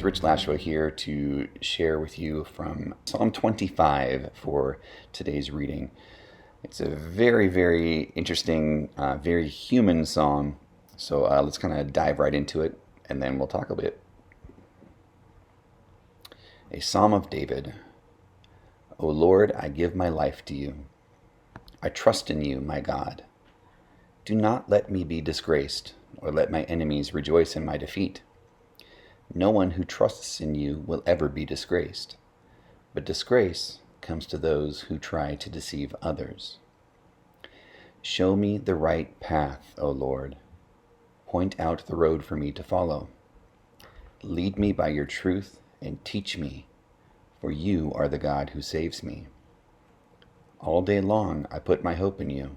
Rich Lashua here to share with you from Psalm 25 for today's reading. It's a very, very interesting, very human psalm. So let's kind of dive right into it, and then we'll talk a bit. A Psalm of David. O Lord, I give my life to you. I trust in you, my God. Do not let me be disgraced, or let my enemies rejoice in my defeat. No one who trusts in you will ever be disgraced, but disgrace comes to those who try to deceive others. Show me the right path, O Lord. Point out the road for me to follow. Lead me by your truth and teach me, for you are the God who saves me. All day long I put my hope in you.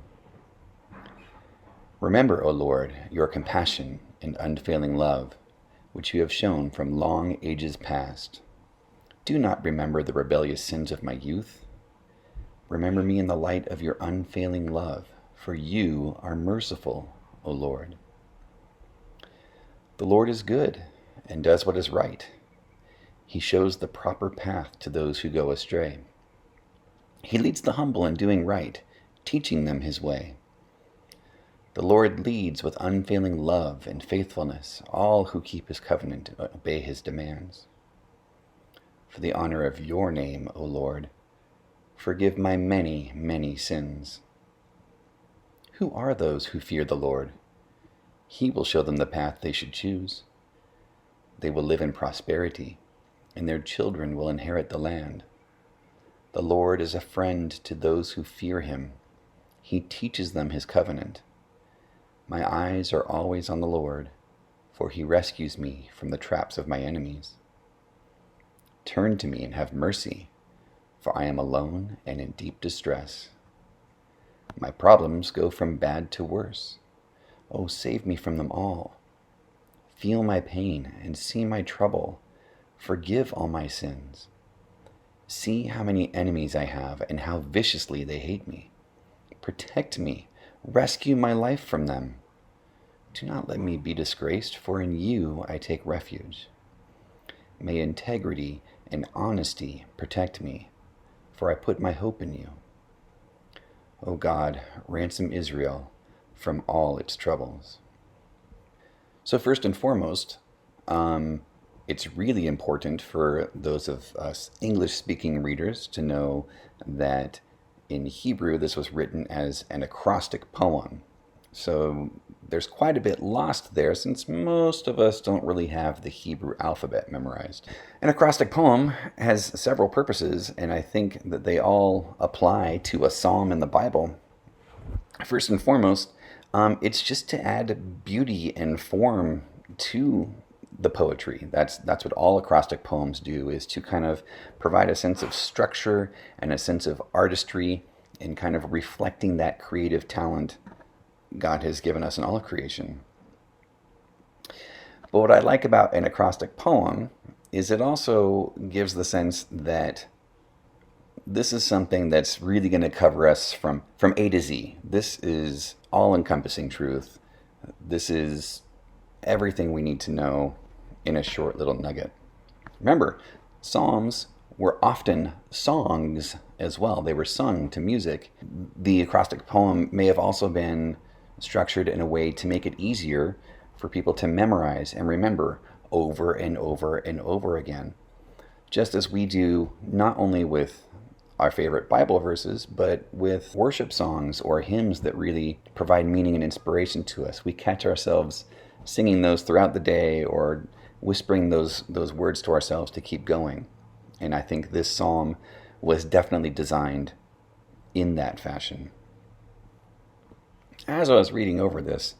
Remember, O Lord, your compassion and unfailing love, which you have shown from long ages past. Do not remember the rebellious sins of my youth. Remember me in the light of your unfailing love, for you are merciful, O Lord. The Lord is good and does what is right. He shows the proper path to those who go astray. He leads the humble in doing right, teaching them his way. The Lord leads with unfailing love and faithfulness all who keep his covenant and obey his demands. For the honor of your name, O Lord, forgive my many, many sins. Who are those who fear the Lord? He will show them the path they should choose. They will live in prosperity, and their children will inherit the land. The Lord is a friend to those who fear him. He teaches them his covenant. My eyes are always on the Lord, for he rescues me from the traps of my enemies. Turn to me and have mercy, for I am alone and in deep distress. My problems go from bad to worse. Oh, save me from them all. Feel my pain and see my trouble. Forgive all my sins. See how many enemies I have and how viciously they hate me. Protect me. Rescue my life from them. Do not let me be disgraced, for in you I take refuge. May integrity and honesty protect me, for I put my hope in you. O God, ransom Israel from all its troubles. So first and foremost, it's really important for those of us English-speaking readers to know that in Hebrew, this was written as an acrostic poem. So there's quite a bit lost there since most of us don't really have the Hebrew alphabet memorized. An acrostic poem has several purposes, and I think that they all apply to a psalm in the Bible. First and foremost, it's just to add beauty and form to the poetry. That's what all acrostic poems do, is to kind of provide a sense of structure and a sense of artistry and kind of reflecting that creative talent God has given us in all of creation. But what I like about an acrostic poem is it also gives the sense that this is something that's really going to cover us from A to Z. This is all-encompassing truth. This is everything we need to know in a short little nugget. Remember, psalms were often songs as well. They were sung to music. The acrostic poem may have also been structured in a way to make it easier for people to memorize and remember over and over and over again. Just as we do not only with our favorite Bible verses, but with worship songs or hymns that really provide meaning and inspiration to us. We catch ourselves singing those throughout the day or whispering those words to ourselves to keep going. And I think this psalm was definitely designed in that fashion. As I was reading over this,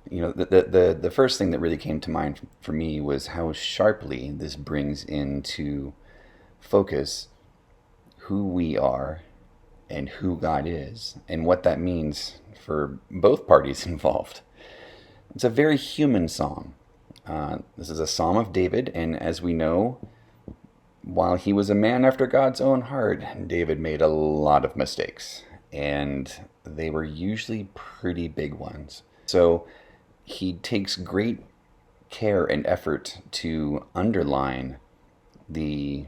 the first thing that really came to mind for me was how sharply this brings into focus who we are and who God is, and what that means for both parties involved. It's a very human psalm. This is a psalm of David, and as we know, while he was a man after God's own heart, David made a lot of mistakes, and they were usually pretty big ones. So he takes great care and effort to underline the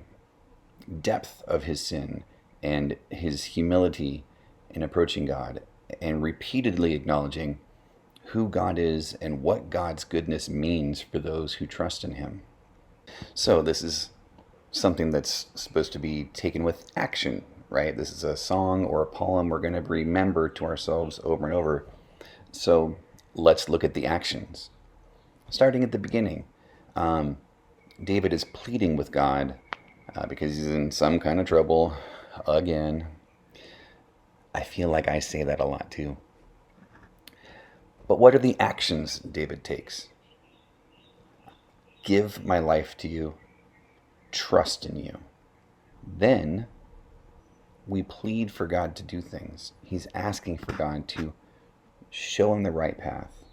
depth of his sin and his humility in approaching God, and repeatedly acknowledging who God is and what God's goodness means for those who trust in him. So this is something that's supposed to be taken with action, right? This is a song or a poem we're going to remember to ourselves over and over. So let's look at the actions. Starting at the beginning, David is pleading with God because he's in some kind of trouble again. I feel like I say that a lot too. But what are the actions David takes? Give my life to you, trust in you. Then we plead for God to do things. He's asking for God to show him the right path,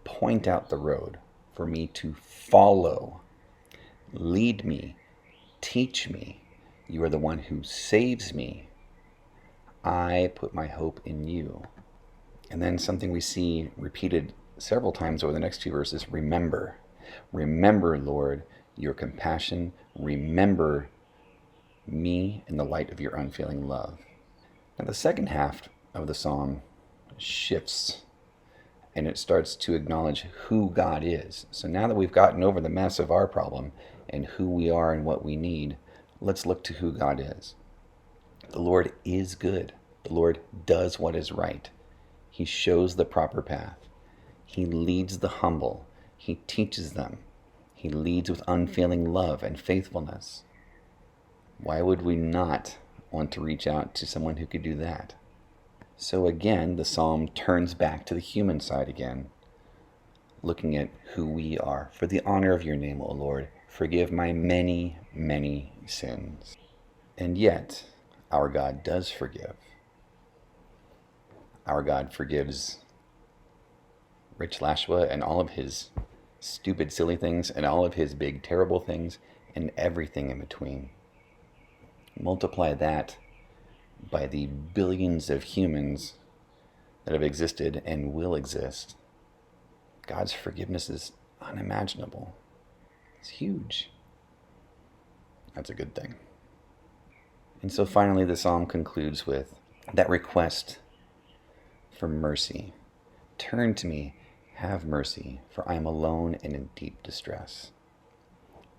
point out the road for me to follow, lead me, teach me. You are the one who saves me. I put my hope in you. And then something we see repeated several times over the next two verses, remember. Remember, Lord, your compassion. Remember me in the light of your unfailing love. Now the second half of the psalm shifts, and it starts to acknowledge who God is. So now that we've gotten over the mess of our problem and who we are and what we need, let's look to who God is. The Lord is good. The Lord does what is right. He shows the proper path. He leads the humble. He teaches them. He leads with unfailing love and faithfulness. Why would we not want to reach out to someone who could do that? So again, the psalm turns back to the human side again, looking at who we are. For the honor of your name, O Lord, forgive my many, many sins. And yet, our God does forgive. Our God forgives Rich Lashua and all of his stupid, silly things and all of his big, terrible things and everything in between. Multiply that by the billions of humans that have existed and will exist. God's forgiveness is unimaginable. It's huge. That's a good thing. And so finally the psalm concludes with that request for mercy. Turn to me, have mercy, for I am alone and in deep distress.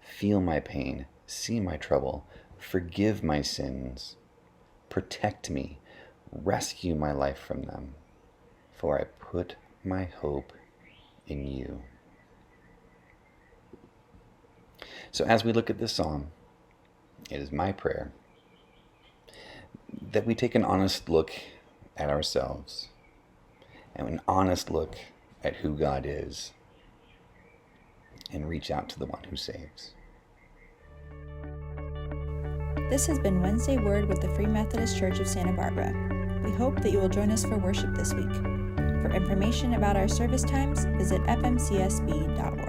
Feel my pain, see my trouble, forgive my sins, protect me, rescue my life from them, for I put my hope in you. So as we look at this psalm, it is my prayer that we take an honest look at ourselves and an honest look at who God is and reach out to the one who saves. This has been Wednesday Word with the Free Methodist Church of Santa Barbara. We hope that you will join us for worship this week. For information about our service times, visit fmcsb.org.